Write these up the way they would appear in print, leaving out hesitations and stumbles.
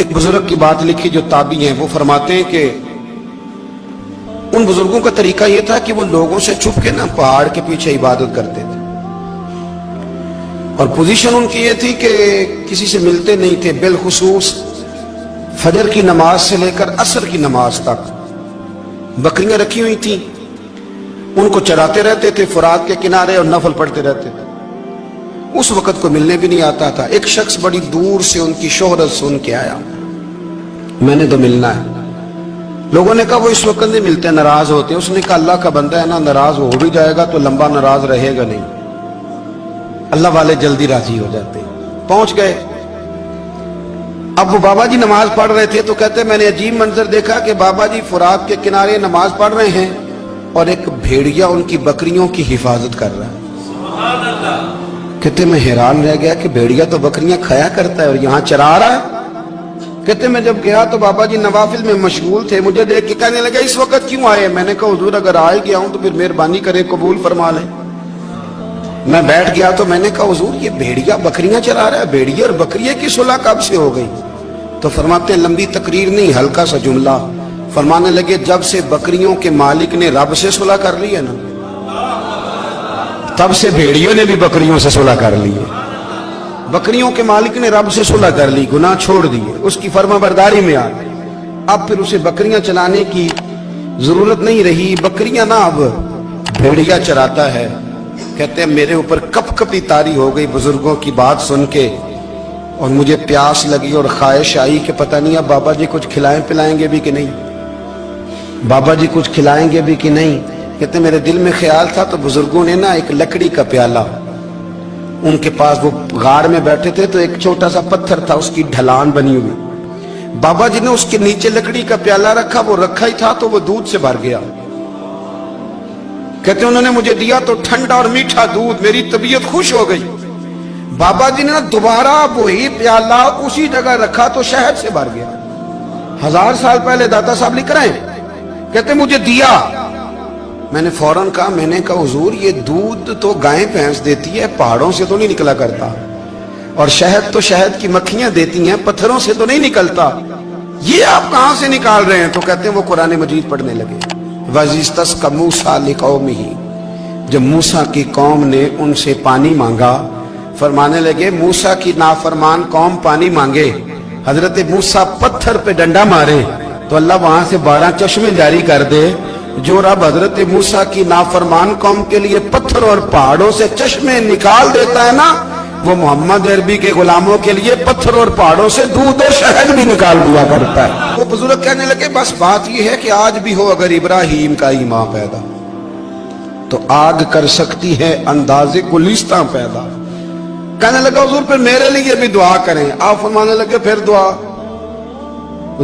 ایک بزرگ کی بات لکھی جو تابعی ہیں، وہ فرماتے ہیں کہ ان بزرگوں کا طریقہ یہ تھا کہ وہ لوگوں سے چھپ کے پہاڑ کے پیچھے عبادت کرتے تھے، اور پوزیشن ان کی یہ تھی کہ کسی سے ملتے نہیں تھے، بالخصوص فجر کی نماز سے لے کر عصر کی نماز تک بکریاں رکھی ہوئی تھیں، ان کو چراتے رہتے تھے فرات کے کنارے اور نفل پڑھتے رہتے تھے۔ اس وقت کو ملنے بھی نہیں آتا تھا۔ ایک شخص بڑی دور سے ان کی شہرت سن کے آیا، میں نے تو ملنا ہے۔ لوگوں نے کہا وہ اس وقت نہیں ملتے، ناراض ہوتے۔ اس نے کہا اللہ کا بندہ ہے نا، ناراض ہو بھی جائے گا تو لمبا ناراض رہے گا نہیں، اللہ والے جلدی راضی ہو جاتے۔ پہنچ گئے۔ اب وہ بابا جی نماز پڑھ رہے تھے تو کہتے میں نے عجیب منظر دیکھا کہ بابا جی فرات کے کنارے نماز پڑھ رہے ہیں اور ایک بھیڑیا ان کی بکریوں کی حفاظت کر رہا ہے۔ کہتے میں حیران رہ گیا کہ بھیڑیا تو بکریاں کھایا کرتا ہے اور یہاں چرا رہا ہے۔ کہتے میں جب گیا تو بابا جی نوافل میں مشغول تھے، مجھے دیکھ کے کہنے لگا اس وقت کیوں آئے؟ میں نے کہا حضور اگر آئے گیا ہوں تو پھر مہربانی کریں قبول فرما لیں۔ میں بیٹھ گیا تو میں نے کہا حضور یہ بھیڑیا بکریاں چرا رہا ہے، بھیڑیا اور بکریے کی صلح کب سے ہو گئی؟ تو فرماتے ہیں لمبی تقریر نہیں، ہلکا سا جملہ۔ فرمانے لگے جب سے بکریوں کے مالک نے رب سے صلح کر لی ہے نا، تب سے بھیڑیوں نے بھی بکریوں سے صلح کر لی ہے۔ بکریوں کے مالک نے رب سے صلح کر لی، گناہ چھوڑ دیے، اس کی فرما برداری میں آ گئے۔ اب پھر اسے بکریاں چلانے کی ضرورت نہیں رہی، بکریاں نہ اب بھیڑیا چراتا ہے۔ کہتے ہیں میرے اوپر کپ کپی طاری ہو گئی بزرگوں کی بات سن کے، اور مجھے پیاس لگی اور خواہش آئی کہ پتہ نہیں اب بابا جی کچھ کھلائیں پلائیں گے بھی کہ نہیں، بابا جی کچھ کھلائیں گے بھی کہ نہیں۔ کہتے میرے دل میں خیال تھا تو بزرگوں نے ایک لکڑی کا پیالہ، ان کے پاس وہ غار میں بیٹھے تھے تو ایک چھوٹا سا پتھر تھا، اس کی ڈھلان بنی ہوئی، بابا جی نے اس کے نیچے لکڑی کا پیالہ رکھا، وہ رکھا ہی تھا تو وہ دودھ سے بھر گیا۔ کہتے انہوں نے مجھے دیا تو ٹھنڈا اور میٹھا دودھ، میری طبیعت خوش ہو گئی۔ بابا جی نے دوبارہ وہی پیالہ اسی جگہ رکھا تو شہد سے بھر گیا۔ 1000 سال پہلے داتا صاحب لکھ رہے ہیں، کہتے مجھے دیا۔ میں نے فوراً کہا، میں نے کہا حضور یہ دودھ تو گائیں بھینس دیتی ہے، پہاڑوں سے تو نہیں نکلا کرتا، اور شہد تو شہد کی مکھیاں دیتی ہیں، پتھروں سے تو نہیں نکلتا، یہ آپ کہاں سے نکال رہے ہیں؟ تو کہتے ہیں وہ قرآن مجید پڑھنے لگے۔ وَإِذِ اسْتَسْقَى مُوسَىٰ لِقَوْمِهِ، جب موسیٰ کی قوم نے ان سے پانی مانگا، فرمانے لگے موسیٰ کی نافرمان قوم پانی مانگے، حضرت موسیٰ پتھر پہ ڈنڈا مارے تو اللہ وہاں سے 12 چشمے جاری کر دے۔ جو رب حضرت موسیٰ کی نافرمان قوم کے لیے پتھر اور پہاڑوں سے چشمے نکال دیتا ہے نا، وہ محمد عربی کے غلاموں کے لیے پتھر اور پہاڑوں سے دودھ اور شہد بھی نکال دیا کرتا ہے۔ وہ بزرگ کہنے لگے بس بات یہ ہے کہ آج بھی ہو اگر ابراہیم کا ایمان پیدا تو آگ کر سکتی ہے انداز گلستاں پیدا۔ کہنے لگا حضور پھر میرے لیے بھی دعا کریں۔ آپ فرمانے لگے پھر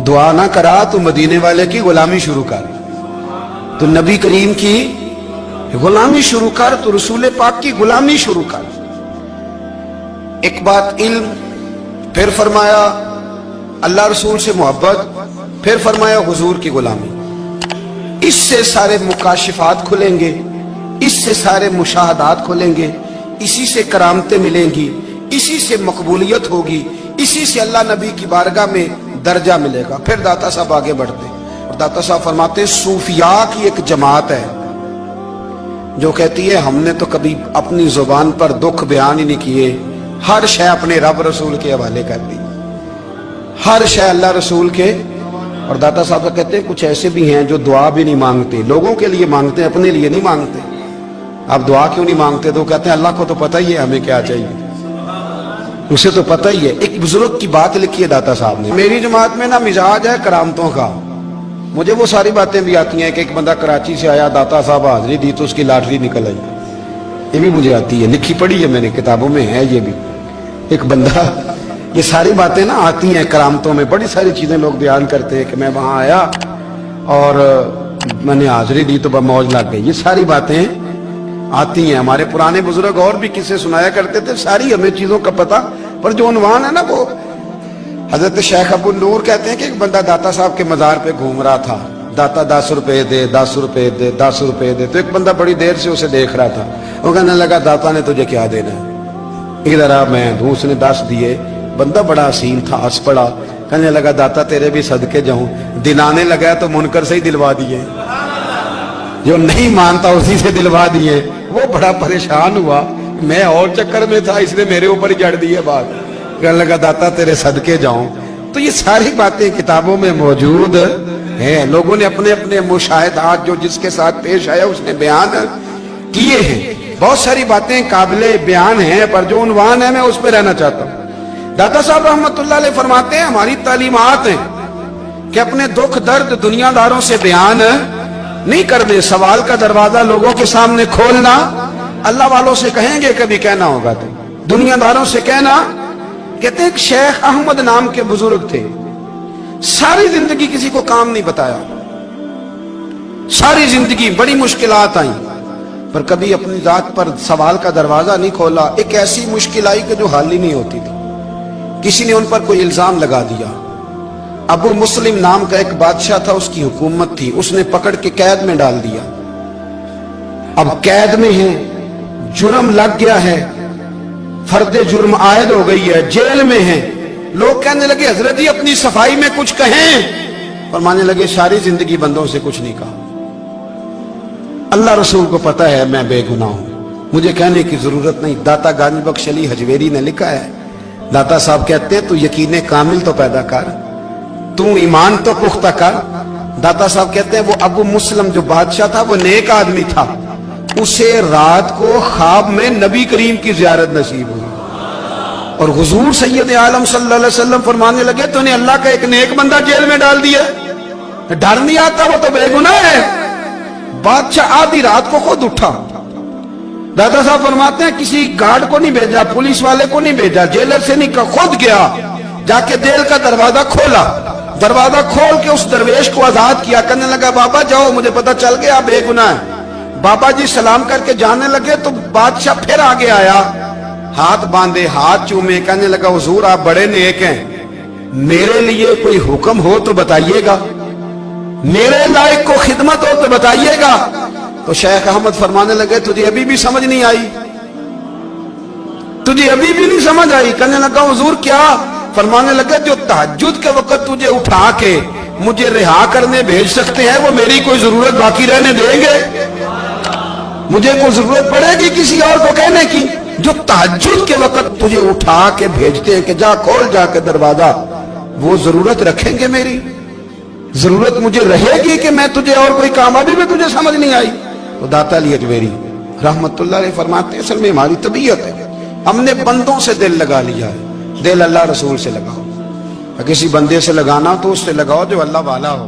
دعا نہ کرا تو مدینے والے کی غلامی شروع کر، تو نبی کریم کی غلامی شروع کر، تو رسول پاک کی غلامی شروع کر۔ ایک بات علم، پھر فرمایا اللہ رسول سے محبت، پھر فرمایا حضور کی غلامی۔ اس سے سارے مکاشفات کھلیں گے، اس سے سارے مشاہدات کھلیں گے، اسی سے کرامتیں ملیں گی، اسی سے مقبولیت ہوگی، اسی سے اللہ نبی کی بارگاہ میں درجہ ملے گا۔ پھر داتا صاحب آگے بڑھتے اور داتا صاحب فرماتے صوفیاء کی ایک جماعت ہے جو کہتی ہے ہم نے تو کبھی اپنی زبان پر دکھ بیان ہی نہیں کیے، ہر شے اپنے رب رسول کے حوالے کر دی، ہر شے اللہ رسول کے۔ اور داتا صاحب کہتے ہیں کچھ ایسے بھی ہیں جو دعا بھی نہیں مانگتے، لوگوں کے لیے مانگتے ہیں، اپنے لیے نہیں مانگتے۔ آپ دعا کیوں نہیں مانگتے؟ تو کہتے ہیں اللہ کو تو پتہ ہی ہے ہمیں کیا چاہیے، اسے تو پتہ ہی ہے۔ ایک بزرگ کی بات لکھی ہے داتا صاحب نے، میری جماعت میں نا مزاج ہے کرامتوں کا، مجھے وہ ساری باتیں بھی آتی ہیں کہ ایک بندہ کراچی سے آیا، داتا صاحب حاضری دی تو اس کی لاٹری نکل آئی، یہ بھی مجھے آتی ہے، لکھی پڑھی ہے میں نے، کتابوں میں ہے یہ بھی۔ ایک بندہ، یہ ساری باتیں نا آتی ہیں کرامتوں میں، بڑی ساری چیزیں لوگ بیان کرتے ہیں کہ میں وہاں آیا اور میں نے حاضری دی تو موج لگ گئی، یہ ساری باتیں آتی ہیں۔ ہمارے پرانے بزرگ اور بھی قصے سنایا کرتے تھے، ساری ہمیں چیزوں کا پتہ، پر جو عنوان ہے نا وہ حضرت شیخ ابو نور کہتے ہیں کہ ایک بندہ داتا صاحب کے مزار پہ گھوم رہا تھا، داتا 10 روپے دے، 10 روپے دے، 10 روپے دے، تو ایک بندہ بڑی دیر سے اسے دیکھ رہا تھا، وہ کہنے لگا داتا نے تجھے کیا دینا ہے؟ ادھر آ میں دوں، اس نے 10 دیے۔ بندہ بڑا حسین تھا، ہنس پڑا، कहने लगा दाता तेरे भी सदके जाऊं। दिन आने लगा तो मुनकर से ही दिलवा दिए, जो नहीं मानता उसी से दिलवा दिए। वो बड़ा परेशान हुआ, मैं और चक्कर में था, इसने मेरे ऊपर ही जड़ दिए बात। कहने लगा दाता तेरे सदके जाऊं। तो ये सारी बातें किताबों में मौजूद है, लोगों ने अपने अपने मुशाहिदात जो जिसके साथ पेश आया उसने बयान किए हैं। बहुत सारी बातें काबिले बयान हैं, पर जो उन्वान है मैं उस पर रहना चाहता हूँ। दाता साहब रहमतुल्लाह अलैह फरमाते हैं हमारी तालीमात हैं कि अपने दुख दर्द दुनियादारों से बयान नहीं करने, सवाल का दरवाजा लोगों के सामने खोलना। अल्लाह वालों से कहेंगे कभी कहना होगा तो दुनियादारों से कहना। कहते हैं शेख अहमद नाम के बुजुर्ग थे, सारी जिंदगी किसी को काम नहीं बताया, सारी जिंदगी बड़ी मुश्किलात आई, पर कभी अपनी जात पर सवाल का दरवाजा नहीं खोला। एक ऐसी मुश्किल आई कि जो हल ही नहीं होती थी। किसी ने उन पर कोई इल्जाम लगा दिया। अबू मुस्लिम नाम का एक बादशाह था, उसकी हुकूमत थी, उसने पकड़ के कैद में डाल दिया। अब कैद में है, जुर्म लग गया है, फर्दे जुर्म आयद हो गई है, जेल में है। लोग कहने लगे हजरत जी अपनी सफाई में कुछ कहें, और मानने लगे सारी जिंदगी बंदों से कुछ नहीं कहा। अल्लाह रसूल को पता है मैं बेगुनाह हूं, मुझे कहने की जरूरत नहीं। दाता गानी बख्श अली हजवेरी ने लिखा है, दाता साहब कहते हैं तू यकीन कामिल तो पैदा कर, तू ईमान तो पुख्ता कर। दाता साहब कहते हैं वो अबू मुस्लिम जो बादशाह था वो नेक आदमी था, उसे रात को ख्वाब में नबी करीम की जियारत नसीब हुई, और हुजूर सैयद आलम सल्लल्लाहु अलैहि वसल्लम फरमाने लगे तूने अल्लाह का एक नेक बंदा जेल में डाल दिया, डर नहीं आता, वो तो बेगुनाह है। बादशाह आधी रात को खुद उठा। दादा साहब फरमाते हैं किसी गार्ड को नहीं भेजा, पुलिस वाले को नहीं भेजा, जेलर से नहीं, खुद गया, जाके जेल का दरवाजा खोला, दरवाजा खोल के उस दरवेश को आजाद किया। कहने लगा बाबा जाओ, मुझे पता चल गया बेगुनाह है। बाबा जी सलाम करके जाने लगे तो बादशाह फिर आगे आया, हाथ बांधे, हाथ चूमे, कहने लगा हुजूर आप बड़े नेक हैं, मेरे लिए कोई हुक्म हो तो बताइएगा, मेरे लायक को खिदमत हो तो बताइएगा। तो शेख अहमद फरमाने लगे तुझे अभी भी समझ नहीं आई, तुझे अभी भी नहीं समझ आई। कहने लगा हुजूर क्या? फरमाने लगे जो तहज्जुद के वक्त तुझे उठा के मुझे रिहा करने भेज सकते हैं वो मेरी कोई जरूरत बाकी रहने देंगे? मुझे कोई जरूरत पड़ेगी किसी और को कहने की? जो तहज्जुद के वक्त तुझे उठा के भेजते हैं कि जा खोल जाके दरवाजा, वो जरूरत रखेंगे मेरी? जरूरत मुझे रहेगी कि मैं तुझे और कोई काम, अभी भी तुझे समझ नहीं आई? तो दाता अली अजमेरी रहमतुल्लाह अलैह फरमाते हैं असल में हमारी तबीयत है, हमने बंदों से दिल लगा लिया है। दिल अल्लाह रसूल से लगाओ, किसी बंदे से लगाना तो उससे लगाओ जो अल्लाह वाला हो।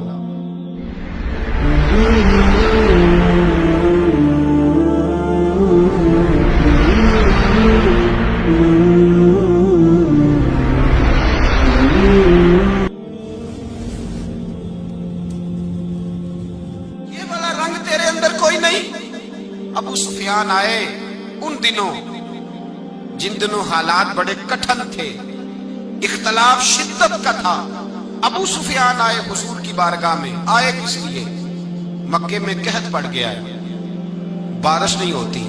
ये वाला रंग तेरे अंदर कोई नहीं। अबू सुफियान आए उन दिनों जिन दिनों हालात बड़े कठिन थे, इख्तलाफ शिद्दत का था। अबू सुफियान आए हुजूर की बारगाह में। आए किस लिए? मक्के में कहत पड़ गया है, बारिश नहीं होती।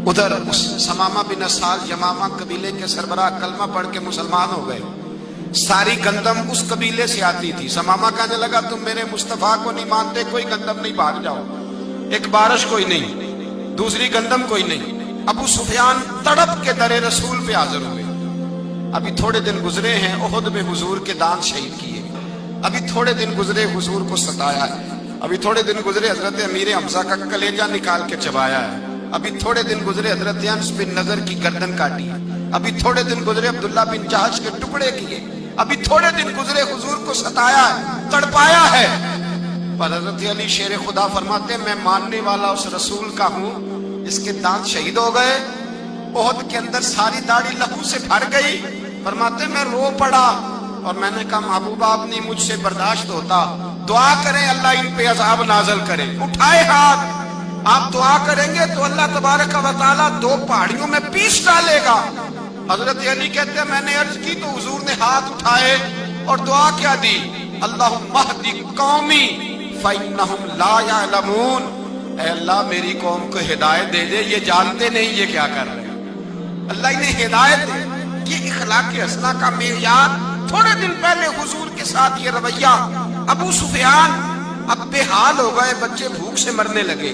उधर उस समामा बिन असाल यमामा कबीले के सरबराह कलमा पढ़ के मुसलमान हो गए। सारी गंदम उस कबीले से आती थी। समामा कहने लगा तुम मेरे मुस्तफा को नहीं मानते, कोई गंदम नहीं, भाग जाओ। एक बारिश कोई नहीं, दूसरी गंदम कोई नहीं। अबू सुफियान तड़प के दरे रसूल पे हाजिर हुए। अभी थोड़े दिन गुजरे हैं, ओहद में हुजूर के दांत शहीद किए। अभी थोड़े दिन गुजरे हुजूर को सताया है। अभी थोड़े दिन गुजरे हजरत अमीर हमजा का कलेजा निकाल के चबाया है। अभी थोड़े दिन गुजरे हजरत अनस बिन नजर की गर्दन काटी। अभी थोड़े दिन गुजरे अब्दुल्ला बिन जहाज के टुकड़े किए। अभी थोड़े दिन गुजरे हुजूर को सताया है, तड़पाया है। पर हजरत अली शेर खुदा फरमाते मैं मानने वाला उस रसूल का हूं, इसके दांत शहीद हो गए। ओहद के अंदर सारी दाढ़ी लहू से भर गई। फरमाते मैं रो पड़ा और मैंने कहा महबूबा आप नहीं मुझसे बर्दाश्त होता, दुआ करें अल्लाह इन पे अज़ाब नाज़िल करे। उठाए हाथ, आप दुआ करेंगे तो अल्लाह तबारक व तआला दो पहाड़ियों में पीस डालेगा। हजरत अली कहते हैं मैंने अर्ज की तो हुजूर ने हाथ उठाए और दुआ क्या दी, अल्लाहुम्मा हदी कौमी फइन्नहुम ला यअलमून। ऐ अल्लाह मेरी कौम को हिदायत दे दे, ये जानते नहीं ये क्या कर रहे हैं। अल्लाह इन्हें हिदायत दे। ये इखलाक हसना का मेयार थोड़े दिन पहले हुजूर के साथ ये रवैया। अबू सुफियान अब बेहाल हो गए, बच्चे भूख से मरने लगे,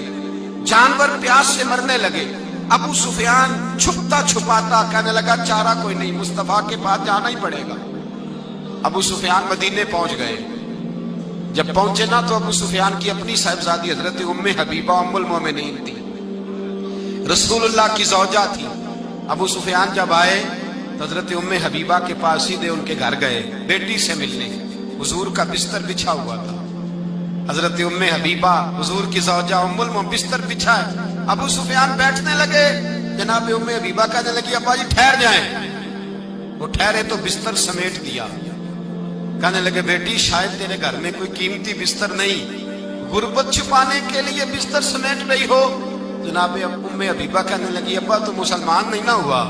जानवर प्यास से मरने लगे। अबू सुफियान छुपता छुपाता कहने लगा चारा कोई नहीं, मुस्तफा के पास जाना ही पड़ेगा। अबू सुफियान मदीने पहुंच गए। जब पहुंचे ना तो अबू सुफियान की अपनी साहिबजादी हजरत उम्मे हबीबा उम्मुल मोमिनीन थी, रसूलुल्लाह की ज़ौजा थी। अबू सुफियान जब आए तो हजरत उम्मे हबीबा के पास सीधे उनके घर गए बेटी से मिलने। हुजूर का बिस्तर बिछा हुआ था, हजरत उम्मे हबीबा हुजूर की ज़ौजा उम्मुल मोमिनीन बिस्तर बिछाए। अबू सुफियान बैठने लगे, जनाब उम्मे हबीबा कहने लगी अब्बा जी ठहर जाएं। वो ठहरे तो बिस्तर समेट दिया। कहने लगे बेटी शायद तेरे घर में कोई कीमती बिस्तर नहीं, गुर्बत छुपाने के लिए बिस्तर समेट रही हो। जनाब उम्मे हबीबा कहने लगी अब्बा तू मुसलमान नहीं ना हुआ,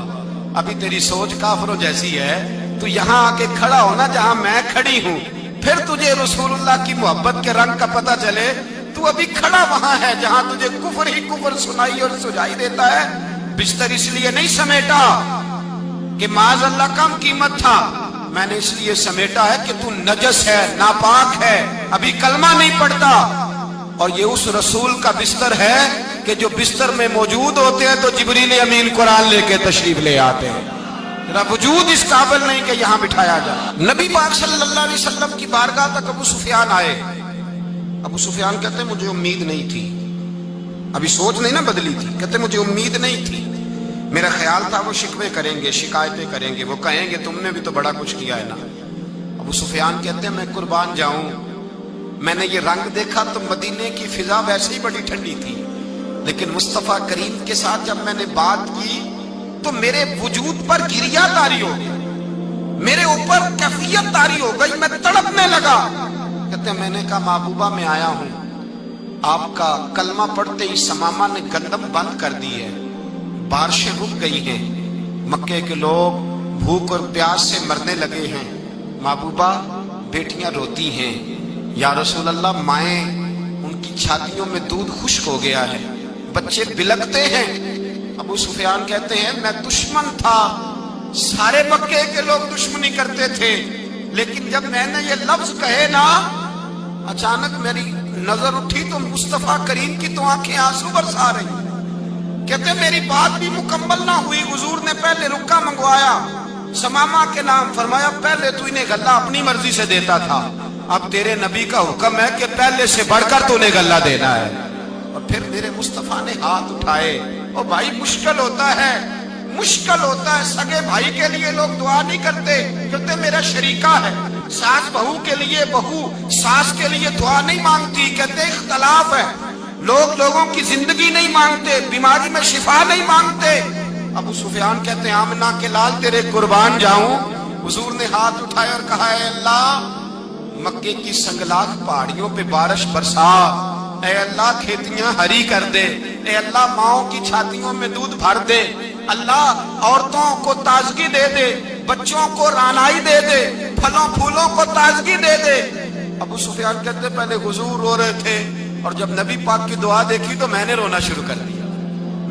अभी तेरी सोच काफिरों जैसी है, तू यहाँ आके खड़ा हो ना जहाँ मैं खड़ी हूँ, फिर तुझे रसूलुल्लाह की मोहब्बत के रंग का पता चले। तू अभी खड़ा वहां है जहां तुझे कुफर ही कुफर सुनाई और सुझाई देता है। बिस्तर इसलिए नहीं समेटा कि माज़अल्लाह कम कीमत था, मैंने इसलिए समेटा है कि तू नजस है, नापाक है, अभी कलमा नहीं पढ़ता। और ये उस रसूल का बिस्तर है कि जो बिस्तर में मौजूद होते हैं तो जिब्रील अमीन कुरान लेके तशरीफ ले आते हैं। तेरा वजूद इस काबिल नहीं कि यहाँ बिठाया जाए। नबी पाक सल्लल्लाहु अलैहि वसल्लम की बारगाह तक अबू सुफियान आए। अबू सुफियान कहते मुझे उम्मीद नहीं थी, अभी सोच नहीं ना बदली थी, कहते मुझे उम्मीद नहीं थी, मेरा ख्याल था वो शिकवे करेंगे, शिकायतें करेंगे, वो कहेंगे तुमने भी तो बड़ा कुछ किया है ना। अबू सुफियान कहते हैं मैं कुर्बान जाऊं, मैंने ये रंग देखा तो मदीने की फिजा वैसे ही बड़ी ठंडी थी, लेकिन मुस्तफा करीम के साथ जब मैंने बात की तो मेरे वजूद पर गिरिया तारी हो गई, मेरे ऊपर कैफियत तारी हो गई, मैं तड़पने लगा। कहते मैंने कहा महबूबा मैं आया हूं, आपका कलमा पढ़ते ही समामा ने गंदम बंद कर दी है, बारिशें रुक गई हैं, मक्के के लोग भूख और प्यास से मरने लगे हैं, महबूबा बेटियां रोती हैं, या रसूल अल्लाह माएं उनकी छातियों में दूध खुश्क हो गया है, बच्चे बिलकते हैं। अबू सुफियान कहते हैं मैं दुश्मन था, सारे मक्के के लोग दुश्मनी करते थे, लेकिन जब मैंने ये लफ्ज कहे ना अचानक मेरी नजर उठी तो मुस्तफा करीम की तो आंखें आंसू बरसा रही। कहते मेरी बात भी मुकम्मल ना हुई, हुजूर ने पहले रुक्का मंगवाया, समामा के नाम फरमाया पहले तू इन्हें गल्ला अपनी मर्जी से देता था, अब तेरे नबी का हुक्म है कि पहले से बढ़कर तूने गल्ला देना है। और फिर मेरे मुस्तफा ने हाथ उठाए। और भाई मुश्किल होता है, मुश्किल होता है, सगे भाई के लिए लोग दुआ नहीं करते, कहते मेरा शरीका है, सास बहू के लिए बहू सास के लिए दुआ नहीं मांगती, कहते इख्तलाफ है, लोग लोगों की जिंदगी नहीं मांगते, बीमारी में शिफा नहीं मांगते। अबू सुफियान कहते हैं आमना के लाल तेरे कुर्बान जाऊं। हुजूर ने हाथ उठाए और कहा है अल्लाह मक्के की संगलाख पहाड़ियों पे बारिश बरसा, ऐ अल्लाह खेतियां हरी कर दे, ऐ अल्लाह माओं की छातियों में दूध भर दे, अल्लाह औरतों को ताजगी दे दे, बच्चों को रानाई दे दे, फलों फूलों को ताजगी दे दे। अबू सुफियान कहते पहले हुजूर रो रहे थे और जब नबी पाक की दुआ देखी तो मैंने रोना शुरू कर दिया,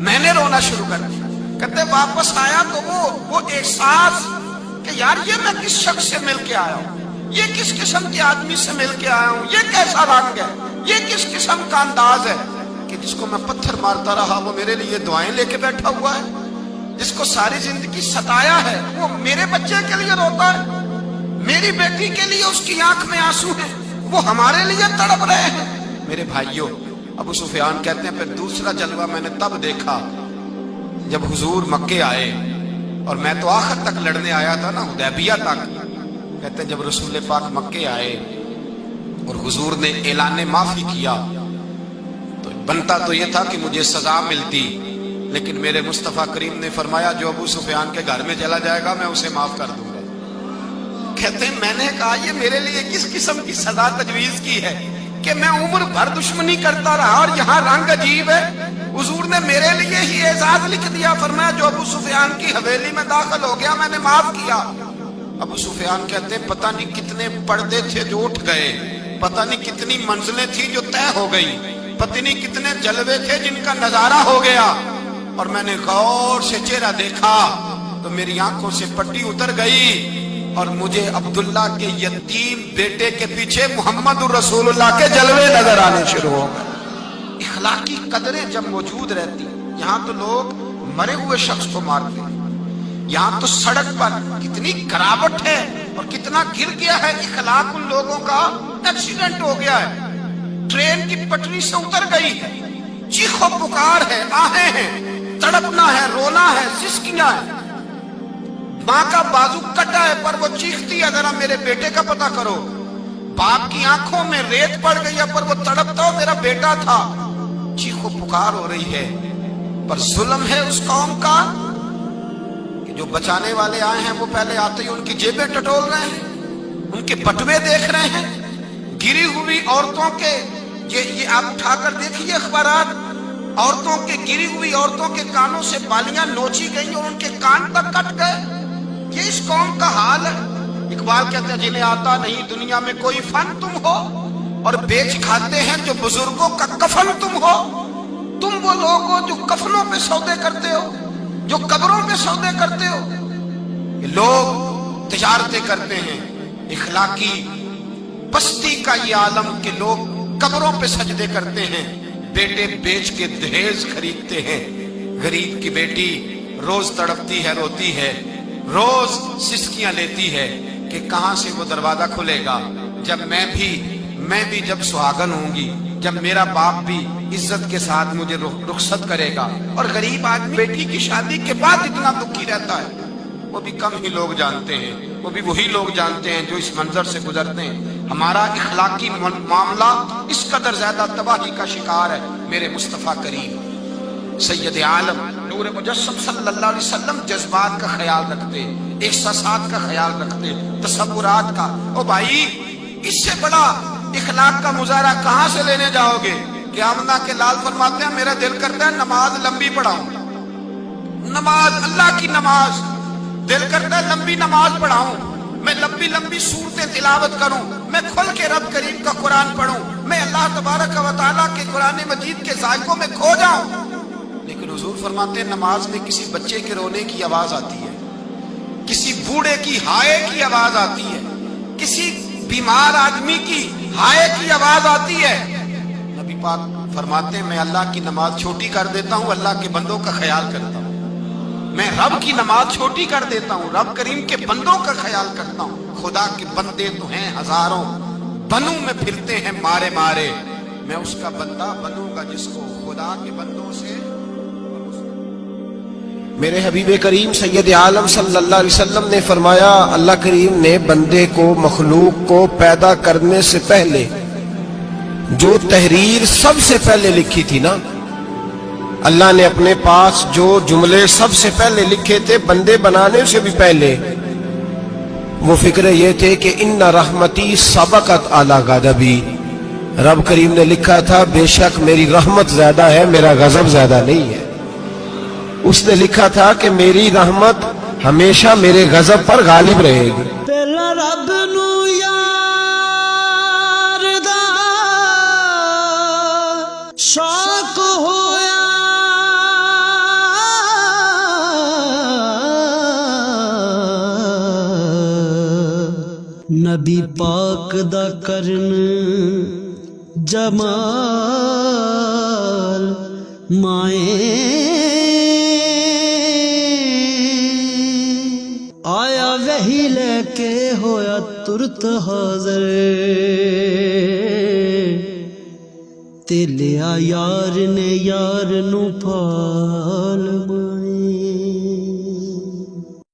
मैंने रोना शुरू कर दिया। कहते वापस आया तो वो एहसास कि यार ये मैं किस शख्स से मिल के आया हूँ, ये किस किस्म के आदमी से मिल के आया हूँ, ये कैसा रंग है, ये किस किस्म का अंदाज है कि जिसको मैं पत्थर मारता रहा वो मेरे लिए दुआएं लेके बैठा हुआ है, जिसको सारी जिंदगी सताया है वो मेरे बच्चे के लिए रोता है, मेरी बेटी के लिए उसकी आंख में आंसू है, वो हमारे लिए तड़प रहे हैं। मेरे भाइयों, अबू सुफियान कहते हैं फिर दूसरा जलवा मैंने तब देखा जब हुजूर मक्के आए, और मैं तो आखिर तक लड़ने आया था ना, हुदैबिया तक। कहते हैं जब रसूल पाक मक्के आए और हुजूर ने ऐलान माफी किया तो बनता तो ये था कि मुझे सजा मिलती, लेकिन मेरे मुस्तफा करीम ने फरमाया जो अबू सुफियान के घर में चला जाएगा मैं उसे माफ कर दूंगा। कहते हैं मैंने कहा ये मेरे लिए किस किस्म की सजा तजवीज की है कि मैं उम्र भर दुश्मनी करता रहा और यहाँ रंग अजीब है। हुजूर ने मेरे लिए ही एजाज लिख दिया, फरमाया जो अबू सुफियान की हवेली में दाखिल हो गया मैंने माफ किया। अबू सुफियान कहते हैं पता नहीं कितने पर्दे थे जो उठ गए, पता नहीं कितनी मंजिलें थी जो तय हो गई, पता नहीं कितने जलवे थे जिनका नजारा हो गया। और मैंने गौर से चेहरा देखा तो मेरी आंखों से पट्टी उतर गई। اور مجھے عبداللہ کے یتیم بیٹے کے پیچھے محمد رسول اللہ کے جلوے نظر آنے شروع ہو گئے۔ اخلاقی قدریں جب موجود رہتی، یہاں تو لوگ مرے ہوئے شخص کو مارتے ہیں، یہاں تو سڑک پر کتنی گراوٹ ہے اور کتنا گر گیا ہے، اخلاق ان لوگوں کا ایکسیڈنٹ ہو گیا ہے، ٹرین کی پٹری سے اتر گئی ہے، چیخو پکار ہے، آہیں ہیں، تڑپنا ہے، رونا ہے، سسکیاں ہے، ماں کا بازو کٹا ہے پر وہ چیختی ہے ذرا میرے بیٹے کا پتہ کرو، باپ کی آنکھوں میں ریت پڑ گئی ہے پر وہ تڑپتا ہو میرا بیٹا تھا، چیخو پکار ہو رہی ہے۔ پر ظلم ہے اس قوم کا کہ جو بچانے والے آئے ہیں وہ پہلے آتے ہی ان کی جیبیں ٹٹول رہے ہیں، ان کے بٹوے دیکھ رہے ہیں، گری ہوئی عورتوں کے، یہ آپ اٹھا کر دیکھیے اخبارات، عورتوں کے گری ہوئی عورتوں کے کانوں سے بالیاں نوچی گئی اور ان کے کان تک کٹ گئے۔ یہ اس قوم کا حال ہے۔ اقبال کہتے ہیں جنہیں آتا نہیں دنیا میں کوئی فن تم ہو اور بیچ کھاتے ہیں جو بزرگوں کا کفن تم ہو۔ تم وہ لوگ ہو جو کفنوں پہ سودے کرتے ہو، جو قبروں پہ سودے کرتے ہو۔ یہ لوگ تجارتیں کرتے ہیں، اخلاقی پستی کا یہ عالم کہ لوگ قبروں پہ سجدے کرتے ہیں، بیٹے بیچ کے دہیز خریدتے ہیں۔ غریب کی بیٹی روز تڑپتی ہے، روتی ہے، روز سسکیاں لیتی ہے کہ کہاں سے وہ دروازہ کھلے گا جب میں بھی جب سہاگن ہوں گی، جب میرا باپ بھی عزت کے ساتھ مجھے رخصت کرے گا۔ اور غریب آدمی بیٹی کی شادی کے بعد اتنا دکھی رہتا ہے، وہ بھی کم ہی لوگ جانتے ہیں، وہ بھی وہی لوگ جانتے ہیں جو اس منظر سے گزرتے ہیں۔ ہمارا اخلاقی معاملہ اس قدر زیادہ تباہی کا شکار ہے۔ میرے مصطفیٰ کریم سید عالم نور مجسم صلی اللہ علیہ وسلم جذبات کا خیال رکھتے، احساسات کا خیال رکھتے، تصورات کا۔ او بھائی، اس سے بڑا اخلاق کا مظاہرہ کہاں سے لینے جاؤ گے؟ کہ آمنہ کے لال فرماتے ہیں میرا دل کرتا ہے نماز لمبی پڑھاؤں، نماز اللہ کی نماز، دل کرتا ہے لمبی نماز پڑھاؤں، میں لمبی لمبی سورتیں تلاوت کروں، میں کھل کے رب کریم کا قرآن پڑھوں، میں اللہ تبارک و تعالیٰ کے قرآن مجید کے ذائقوں میں کھو جاؤں۔ لیکن حضور فرماتے ہیں نماز میں کسی بچے کے رونے کی آواز آتی ہے، کسی بوڑھے کی ہائے کی آواز آتی ہے، کسی بیمار آدمی کی ہائے کی آواز آتی ہے۔ نبی پاک فرماتے ہیں میں اللہ کی نماز چھوٹی کر دیتا ہوں، اللہ کے بندوں کا خیال کرتا ہوں۔ میں رب کی نماز چھوٹی کر دیتا ہوں، رب کریم کے بندوں کا خیال کرتا ہوں۔ خدا کے بندے تو ہیں ہزاروں، بنوں میں پھرتے ہیں مارے مارے، میں اس کا بندہ بنوں گا جس کو خدا کے بندوں سے۔ میرے حبیب کریم سید عالم صلی اللہ علیہ وسلم نے فرمایا اللہ کریم نے بندے کو، مخلوق کو پیدا کرنے سے پہلے جو تحریر سب سے پہلے لکھی تھی نا، اللہ نے اپنے پاس جو جملے سب سے پہلے لکھے تھے بندے بنانے سے بھی پہلے، وہ فکرے یہ تھے کہ ان رحمتی سبقت اعلی غضبی۔ رب کریم نے لکھا تھا بے شک میری رحمت زیادہ ہے، میرا غضب زیادہ نہیں ہے۔ اس نے لکھا تھا کہ میری رحمت ہمیشہ میرے غضب پر غالب رہے گی۔ پہلا رب نو یار دا شوق ہویا، نبی پاک دا کرن جمال مائیں آیا وہی لے کے ہویا ترت حاضر، تے لیا یار نے یار نو پا